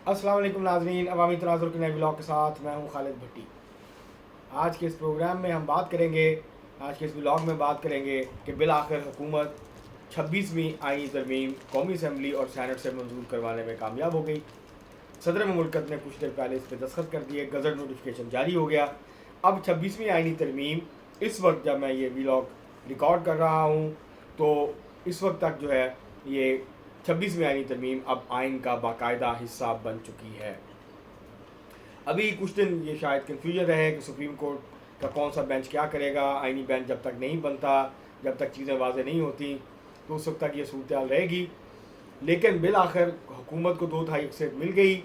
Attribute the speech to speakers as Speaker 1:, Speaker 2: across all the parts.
Speaker 1: السلام علیکم ناظرین، عوامی تناظر کے نئے ولاگ کے ساتھ میں ہوں خالد بھٹی۔ آج کے اس پروگرام میں ہم بات کریں گے، آج کے اس ولاگ میں بات کریں گے کہ بالآخر حکومت 26ویں آئینی ترمیم قومی اسمبلی اور سینٹ سے منظور کروانے میں کامیاب ہو گئی۔ صدر مملکت نے کچھ دیر پہلے اس پہ دستخط کر دیے، گزٹ نوٹیفیکیشن جاری ہو گیا۔ اب 26ویں آئینی ترمیم اس وقت جب میں یہ ولاگ ریکارڈ کر رہا ہوں تو اس وقت تک جو ہے یہ 26ویں آئینی ترمیم اب آئین کا باقاعدہ حصہ بن چکی ہے۔ ابھی کچھ دن یہ شاید کنفیوژن رہے کہ سپریم کورٹ کا کون سا بینچ کیا کرے گا۔ آئینی بینچ جب تک نہیں بنتا، جب تک چیزیں واضح نہیں ہوتی تو اس وقت تک یہ صورتحال رہے گی۔ لیکن بالآخر حکومت کو 2/3 اکثریت مل گئی،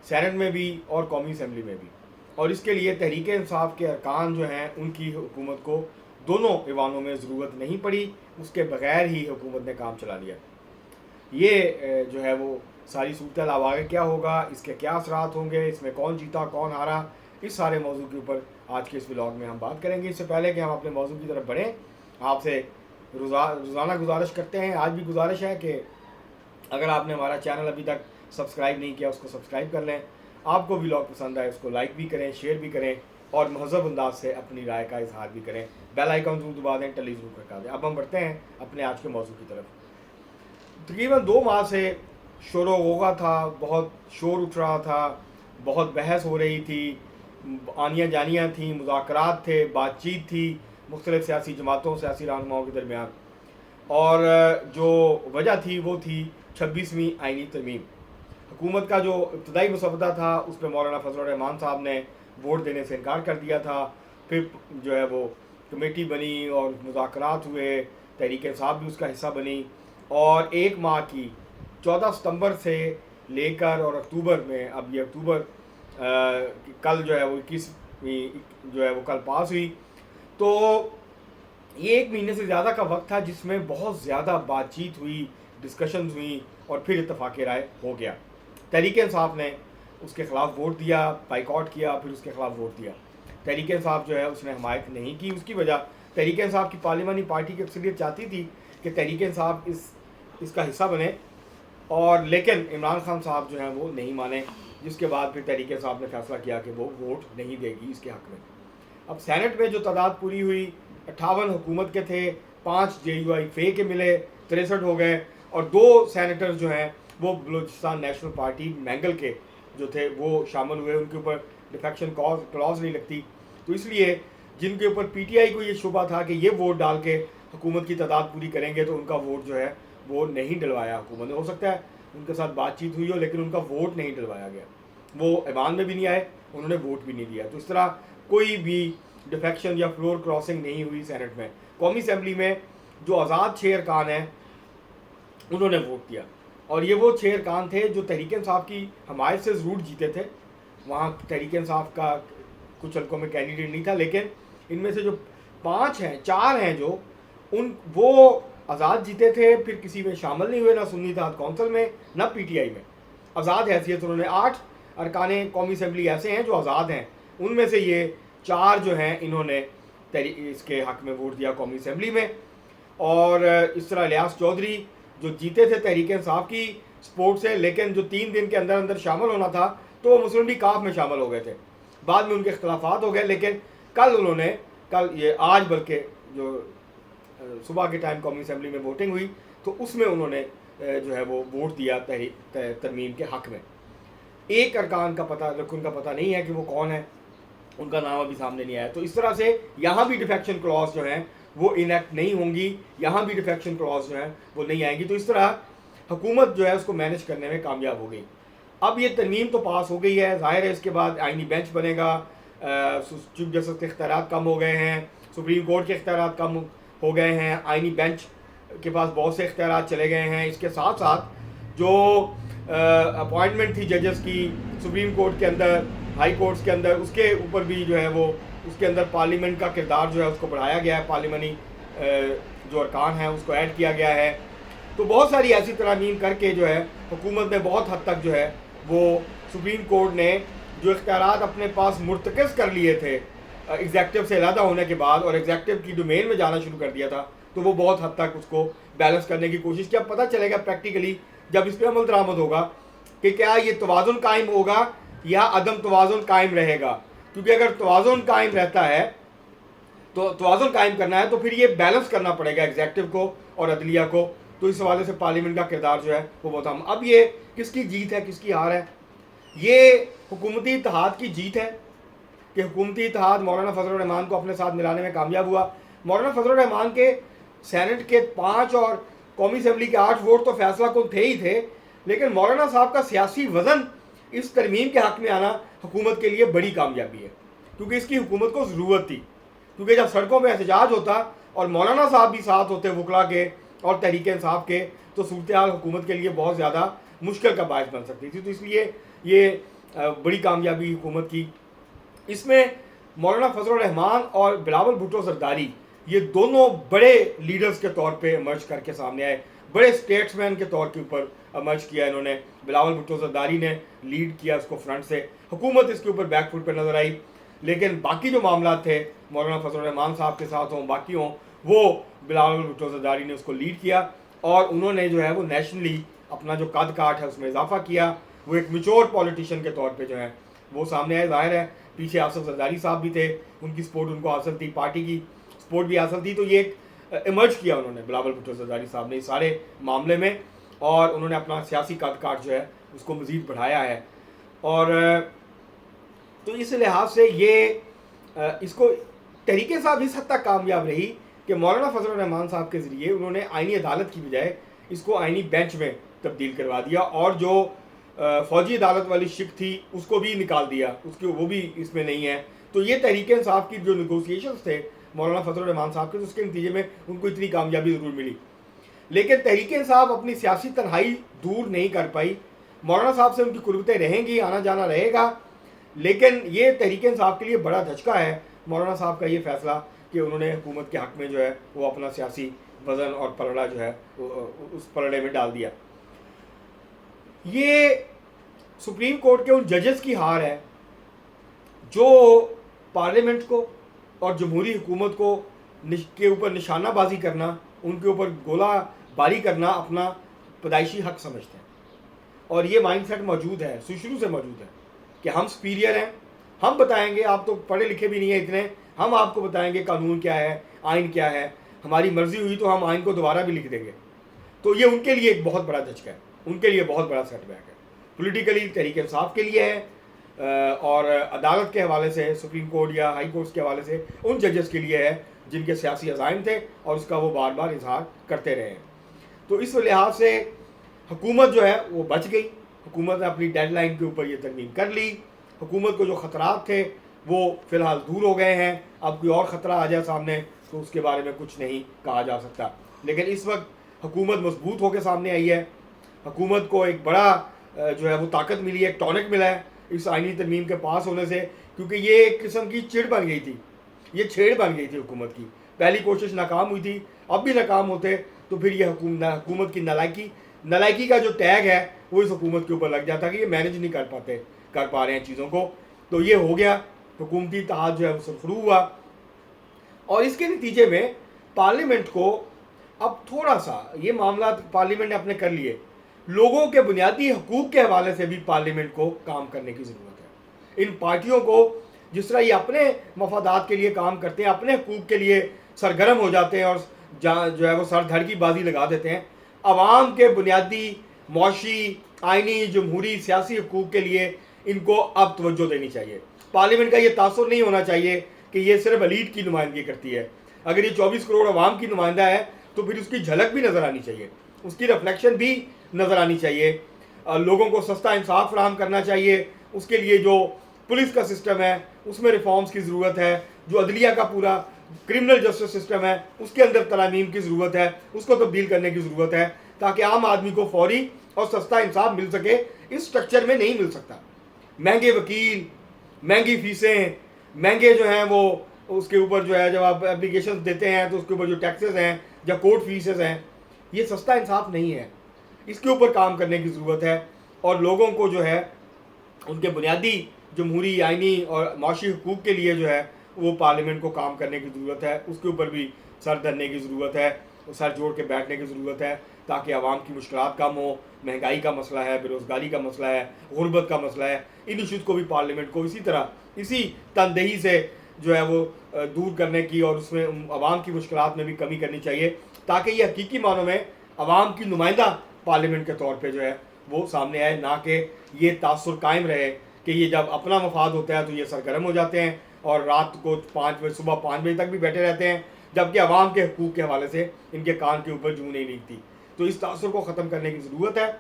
Speaker 1: سینٹ میں بھی اور قومی اسمبلی میں بھی، اور اس کے لیے تحریک انصاف کے ارکان جو ہیں ان کی حکومت کو دونوں ایوانوں میں ضرورت نہیں پڑی، اس کے بغیر ہی حکومت نے کام چلا لیا۔ یہ جو ہے وہ ساری صورتحال اب آگے کیا ہوگا، اس کے کیا اثرات ہوں گے، اس میں کون جیتا کون ہارا، اس سارے موضوع کے اوپر آج کے اس ولاگ میں ہم بات کریں گے۔ اس سے پہلے کہ ہم اپنے موضوع کی طرف بڑھیں، آپ سے روزانہ گزارش کرتے ہیں، آج بھی گزارش ہے کہ اگر آپ نے ہمارا چینل ابھی تک سبسکرائب نہیں کیا اس کو سبسکرائب کر لیں، آپ کو ولاگ پسند آئے اس کو لائک بھی کریں، شیئر بھی کریں اور مہذب انداز سے اپنی رائے کا اظہار بھی کریں، بیل آئیکن ضرور دبا دیں، ٹلی ضرور کھٹکا دیں۔ اب ہم بڑھتے ہیں اپنے آج کے موضوع کی طرف۔ تقریباً 2 ماہ سے شور و غوغا تھا، بہت شور اٹھ رہا تھا، بہت بحث ہو رہی تھی، آنیاں جانیاں تھیں، مذاکرات تھے، بات چیت تھی مختلف سیاسی جماعتوں سیاسی رہنماؤں کے درمیان، اور جو وجہ تھی وہ تھی 26ویں آئینی ترمیم۔ حکومت کا جو ابتدائی مسودہ تھا اس پہ مولانا فضل الرحمان صاحب نے ووٹ دینے سے انکار کر دیا تھا، پھر جو ہے وہ کمیٹی بنی اور مذاکرات ہوئے، تحریک انصاف بھی اس کا حصہ بنی، اور 1 ماہ کی 14 ستمبر سے لے کر اور اکتوبر میں، اب یہ اکتوبر کل جو ہے وہ 21 جو ہے وہ کل پاس ہوئی، تو یہ 1 مہینے سے زیادہ کا وقت تھا جس میں بہت زیادہ بات چیت ہوئی، ڈسکشنز ہوئیں اور پھر اتفاق رائے ہو گیا۔ تحریک انصاف نے اس کے خلاف ووٹ دیا، بائیکاٹ کیا، پھر اس کے خلاف ووٹ دیا۔ تحریک انصاف جو ہے اس نے حمایت نہیں کی، اس کی وجہ تحریک انصاف کی پارلیمانی پارٹی کی اکثریت چاہتی تھی کہ تحریک انصاف اس کا حصہ بنے، اور لیکن عمران خان صاحب جو ہیں وہ نہیں مانے، جس کے بعد پھر تحریک انصاف نے فیصلہ کیا کہ وہ ووٹ نہیں دے گی اس کے حق میں۔ اب سینٹ میں جو تعداد پوری ہوئی، 58 حکومت کے تھے، 5 JUI فے کے ملے، 63 ہو گئے، اور 2 سینیٹر جو ہیں وہ بلوچستان نیشنل پارٹی مینگل کے جو تھے وہ شامل ہوئے، ان کے اوپر ڈیفیکشن کلاز نہیں لگتی، تو اس لیے جن کے اوپر PTI کو یہ شبہ تھا کہ یہ ووٹ ڈال کے حکومت کی تعداد پوری کریں گے تو ان کا ووٹ جو ہے وہ نہیں ڈلوایا حکومت نے۔ ہو سکتا ہے ان کے ساتھ بات چیت ہوئی ہو لیکن ان کا ووٹ نہیں ڈلوایا گیا، وہ ایوان میں بھی نہیں آئے، انہوں نے ووٹ بھی نہیں دیا، تو اس طرح کوئی بھی ڈیفیکشن یا فلور کراسنگ نہیں ہوئی سینٹ میں۔ قومی اسمبلی میں جو آزاد 6 ارکان ہیں انہوں نے ووٹ دیا، اور یہ وہ 6 ارکان تھے جو تحریک انصاف کی حمایت سے ضرور جیتے تھے۔ وہاں تحریک انصاف کا کچھ حلقوں میں کینڈیڈیٹ نہیں تھا، لیکن ان میں سے جو 4 ہیں جو وہ آزاد جیتے تھے، پھر کسی میں شامل نہیں ہوئے، نہ سنی اتحاد کونسل میں نہ PTI میں، آزاد حیثیت انہوں نے۔ 8 ارکان قومی اسمبلی ایسے ہیں جو آزاد ہیں، ان میں سے یہ 4 جو ہیں انہوں نے اس کے حق میں ووٹ دیا قومی اسمبلی میں، اور اس طرح الیاس چودھری جو جیتے تھے تحریک انصاف کی سپورٹ سے، لیکن جو 3 دن کے اندر شامل ہونا تھا تو وہ مسلم لیگ کاف میں شامل ہو گئے تھے، بعد میں ان کے اختلافات ہو گئے، لیکن آج بلکہ جو صبح کے ٹائم قومی اسمبلی میں ووٹنگ ہوئی تو اس میں انہوں نے جو ہے وہ ووٹ دیا ترمیم کے حق میں۔ ایک ارکان کا پتہ، رکن کا پتہ نہیں ہے کہ وہ کون ہے، ان کا نام ابھی سامنے نہیں آیا، تو اس طرح سے یہاں بھی ڈیفیکشن کلاس جو ہیں وہ انیکٹ نہیں ہوں گی، یہاں بھی ڈیفیکشن کلاس جو ہیں وہ نہیں آئیں گی، تو اس طرح حکومت جو ہے اس کو مینیج کرنے میں کامیاب ہو گئی۔ اب یہ ترمیم تو پاس ہو گئی ہے، ظاہر ہے اس کے بعد آئینی بینچ بنے گا، چیف جسٹس کے اختیارات کم ہو گئے ہیں، سپریم کورٹ کے اختیارات کم ہو گئے ہیں، آئینی بینچ کے پاس بہت سے اختیارات چلے گئے ہیں۔ اس کے ساتھ ساتھ جو اپوائنٹمنٹ تھی ججز کی سپریم کورٹ کے اندر، ہائی کورٹس کے اندر، اس کے اوپر بھی جو ہے وہ اس کے اندر پارلیمنٹ کا کردار جو ہے اس کو بڑھایا گیا ہے، پارلیمانی جو ارکان ہیں اس کو ایڈ کیا گیا ہے، تو بہت ساری ایسی ترامیم کر کے جو ہے حکومت نے بہت حد تک جو ہے وہ سپریم کورٹ نے جو اختیارات اپنے پاس مرتکز کر لیے تھے ایگزیکٹو سے علیحدہ ہونے کے بعد اور ایگزیکٹو کی ڈومین میں جانا شروع کر دیا تھا، تو وہ بہت حد تک اس کو بیلنس کرنے کی کوشش کی۔ اب پتہ چلے گا پریکٹیکلی جب اس پہ عمل درآمد ہوگا کہ کیا یہ توازن قائم ہوگا یا عدم توازن قائم رہے گا. کیونکہ اگر توازن قائم رہتا ہے تو توازن قائم کرنا ہے تو پھر یہ بیلنس کرنا پڑے گا ایگزیکٹو کو اور عدلیہ کو. تو اس حوالے سے پارلیمنٹ کا کردار جو ہے وہ بہت اہم. اب یہ کس کی جیت ہے کس کی ہار ہے؟ یہ حکومتی اتحاد کی جیت ہے کہ حکومتی اتحاد مولانا فضل الرحمان کو اپنے ساتھ ملانے میں کامیاب ہوا. مولانا فضل الرحمان کے سینٹ کے 5 اور قومی اسمبلی کے 8 ووٹ تو فیصلہ کن تھے ہی تھے، لیکن مولانا صاحب کا سیاسی وزن اس ترمیم کے حق میں آنا حکومت کے لیے بڑی کامیابی ہے، کیونکہ اس کی حکومت کو ضرورت تھی. کیونکہ جب سڑکوں پہ احتجاج ہوتا اور مولانا صاحب بھی ساتھ ہوتے وکلا کے اور تحریک انصاف کے، تو صورتحال حکومت کے لیے بہت زیادہ مشکل کا باعث بن سکتی تھی. تو اس لیے یہ بڑی کامیابی حکومت کی. اس میں مولانا فضل الرحمان اور بلاول بھٹو زرداری یہ دونوں بڑے لیڈرز کے طور پہ ایمرج کر کے سامنے آئے، بڑے اسٹیٹس مین کے طور کے اوپر ایمرج کیا انہوں نے. بلاول بھٹو زرداری نے لیڈ کیا اس کو فرنٹ سے، حکومت اس کے اوپر بیک فٹ پہ نظر آئی. لیکن باقی جو معاملات تھے مولانا فضل الرحمان صاحب کے ساتھ ہوں باقی ہوں، وہ بلاول بھٹو زرداری نے اس کو لیڈ کیا اور انہوں نے جو ہے وہ نیشنلی اپنا جو قد کاٹ ہے اس میں اضافہ کیا. وہ ایک میچور پولیٹیشین کے طور پہ جو ہے وہ سامنے آئے. ظاہر ہے پیچھے آصف زرداری صاحب بھی تھے، ان کی سپورٹ ان کو حاصل تھی، پارٹی کی سپورٹ بھی حاصل تھی. تو یہ ایک ایمرج کیا انہوں نے بلاول بھٹو زرداری صاحب نے اس سارے معاملے میں، اور انہوں نے اپنا سیاسی قد کاٹ جو ہے اس کو مزید بڑھایا ہے. اور تو اس لحاظ سے یہ اس کو تحریک صاحب اس حد تک کامیاب رہی کہ مولانا فضل الرحمان صاحب کے ذریعے انہوں نے آئینی عدالت کی بجائے اس کو آئینی بینچ میں تبدیل کروا دیا، اور جو فوجی عدالت والی شک تھی اس کو بھی نکال دیا، اس کی وہ بھی اس میں نہیں ہے. تو یہ تحریک انصاف کی جو نیگوسیشنز تھے مولانا فضل الرحمان صاحب کے، اس کے نتیجے میں ان کو اتنی کامیابی ضرور ملی. لیکن تحریک انصاف اپنی سیاسی تنہائی دور نہیں کر پائی. مولانا صاحب سے ان کی قربتیں رہیں گی، آنا جانا رہے گا، لیکن یہ تحریک انصاف کے لیے بڑا دھچکا ہے مولانا صاحب کا یہ فیصلہ کہ انہوں نے حکومت کے حق میں جو ہے وہ اپنا سیاسی وزن اور پلڑا جو ہے اس پلڑے میں ڈال دیا. یہ سپریم کورٹ کے ان ججز کی ہار ہے جو پارلیمنٹ کو اور جمہوری حکومت کو کے اوپر نشانہ بازی کرنا، ان کے اوپر گولہ باری کرنا اپنا پیدائشی حق سمجھتے ہیں. اور یہ مائنڈ سیٹ موجود ہے، شروع سے موجود ہے کہ ہم سپیریئر ہیں، ہم بتائیں گے، آپ تو پڑھے لکھے بھی نہیں ہیں اتنے، ہم آپ کو بتائیں گے قانون کیا ہے، آئین کیا ہے، ہماری مرضی ہوئی تو ہم آئین کو دوبارہ بھی لکھ دیں گے. تو یہ ان کے لیے ایک بہت بڑا دھچکا ہے، ان کے لیے بہت بڑا سیٹ بیک ہے. پولیٹیکلی تحریک انصاف کے لیے ہے، اور عدالت کے حوالے سے سپریم کورٹ یا ہائی کورٹس کے حوالے سے ان ججز کے لیے ہے جن کے سیاسی عزائم تھے اور اس کا وہ بار بار اظہار کرتے رہے ہیں. تو اس لحاظ سے حکومت جو ہے وہ بچ گئی، حکومت نے اپنی ڈیڈ لائن کے اوپر یہ ترمیم کر لی. حکومت کو جو خطرات تھے وہ فی الحال دور ہو گئے ہیں. اب کوئی اور خطرہ آ جائے سامنے تو اس کے بارے میں کچھ نہیں کہا جا سکتا. لیکن اس وقت حکومت مضبوط ہو کے سامنے آئی ہے، حکومت کو ایک بڑا جو ہے وہ طاقت ملی ہے، ایک ٹونک ملا ہے اس آئینی ترمیم کے پاس ہونے سے، کیونکہ یہ ایک قسم کی چڑ بن گئی تھی، یہ چھیڑ بن گئی تھی حکومت کی. پہلی کوشش ناکام ہوئی تھی، اب بھی ناکام ہوتے تو پھر یہ حکومت کی نالائکی کا جو ٹیگ ہے وہ اس حکومت کے اوپر لگ جاتا کہ یہ مینیج نہیں کر پا رہے ہیں چیزوں کو. تو یہ ہو گیا، حکومتی اتحاد جو ہے وہ سرخرو ہوا، اور اس کے نتیجے میں پارلیمنٹ کو اب تھوڑا سا یہ معاملات پارلیمنٹ نے اپنے کر لیے. لوگوں کے بنیادی حقوق کے حوالے سے بھی پارلیمنٹ کو کام کرنے کی ضرورت ہے. ان پارٹیوں کو جس طرح یہ اپنے مفادات کے لیے کام کرتے ہیں، اپنے حقوق کے لیے سرگرم ہو جاتے ہیں اور جو ہے وہ سر دھڑ کی بازی لگا دیتے ہیں، عوام کے بنیادی معاشی، آئینی، جمہوری، سیاسی حقوق کے لیے ان کو اب توجہ دینی چاہیے. پارلیمنٹ کا یہ تاثر نہیں ہونا چاہیے کہ یہ صرف ایلیٹ کی نمائندگی کرتی ہے. اگر یہ 24 کروڑ عوام کی نمائندہ ہے تو پھر اس کی جھلک بھی نظر آنی چاہیے، اس کی ریفلیکشن بھی نظر آنی چاہیے. لوگوں کو سستا انصاف فراہم کرنا چاہیے. اس کے لیے جو پولیس کا سسٹم ہے اس میں ریفارمز کی ضرورت ہے، جو عدلیہ کا پورا کرمنل جسٹس سسٹم ہے اس کے اندر ترامیم کی ضرورت ہے، اس کو تبدیل کرنے کی ضرورت ہے تاکہ عام آدمی کو فوری اور سستا انصاف مل سکے. اس سٹرکچر میں نہیں مل سکتا. مہنگے وکیل، مہنگی فیسیں، مہنگے جو ہیں وہ اس کے اوپر جو ہے جب آپ اپلیکیشنز دیتے ہیں تو اس کے اوپر جو ٹیکسز ہیں یا کورٹ فیسز ہیں، یہ سستا انصاف نہیں ہے. اس کے اوپر کام کرنے کی ضرورت ہے، اور لوگوں کو جو ہے ان کے بنیادی جمہوری، آئینی اور معاشی حقوق کے لیے جو ہے وہ پارلیمنٹ کو کام کرنے کی ضرورت ہے. اس کے اوپر بھی سر دھرنے کی ضرورت ہے، سر جوڑ کے بیٹھنے کی ضرورت ہے تاکہ عوام کی مشکلات کم ہوں. مہنگائی کا مسئلہ ہے, بے روزگاری کا مسئلہ ہے, غربت کا مسئلہ ہے, ان ایشوز کو بھی پارلیمنٹ کو اسی طرح اسی تندہی سے جو ہے وہ دور کرنے کی اور اس میں عوام کی مشکلات میں بھی کمی کرنی چاہیے, تاکہ یہ حقیقی معنوں میں عوام کی نمائندہ پارلیمنٹ کے طور پہ جو ہے وہ سامنے آئے, نہ کہ یہ تاثر قائم رہے کہ یہ جب اپنا مفاد ہوتا ہے تو یہ سرگرم ہو جاتے ہیں اور رات کو 5 بجے صبح 5 بجے تک بھی بیٹھے رہتے ہیں, جبکہ عوام کے حقوق کے حوالے سے ان کے کان کے اوپر جوں نہیں نکلتی. تو اس تاثر کو ختم کرنے کی ضرورت ہے.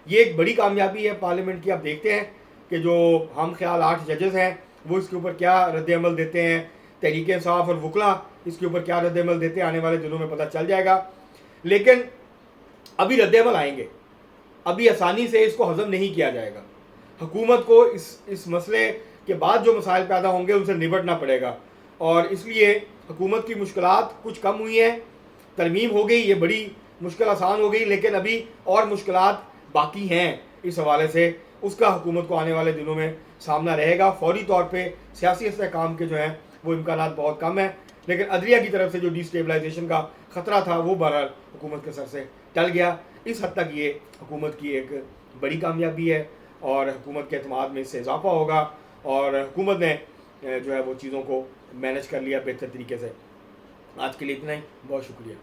Speaker 1: یہ ایک بڑی کامیابی ہے پارلیمنٹ کی. آپ دیکھتے ہیں کہ جو ہم خیال 8 ججز ہیں وہ اس کے اوپر کیا رد عمل دیتے ہیں, تحریک انصاف اور وکلا اس کے اوپر کیا رد عمل دیتے ہیں, آنے والے دنوں میں پتہ چل جائے گا. لیکن ابھی رد عمل آئیں گے, ابھی آسانی سے اس کو ہضم نہیں کیا جائے گا. حکومت کو اس مسئلے کے بعد جو مسائل پیدا ہوں گے ان سے نبٹنا پڑے گا, اور اس لیے حکومت کی مشکلات کچھ کم ہوئی ہیں, ترمیم ہو گئی, یہ بڑی مشکل آسان ہو گئی, لیکن ابھی اور مشکلات باقی ہیں. اس حوالے سے اس کا حکومت کو آنے والے دنوں میں سامنا رہے گا. فوری طور پہ سیاسی استحکام کے جو ہیں وہ امکانات بہت کم ہیں, لیکن عدلیہ کی طرف سے جو ڈی اسٹیبلائزیشن کا خطرہ تھا وہ بہرحال حکومت کے سر سے ٹل گیا. اس حد تک یہ حکومت کی ایک بڑی کامیابی ہے اور حکومت کے اعتماد میں اس سے اضافہ ہوگا, اور حکومت نے جو ہے وہ چیزوں کو مینج کر لیا بہتر طریقے سے. آج کے لیے اتنا ہی, بہت شکریہ.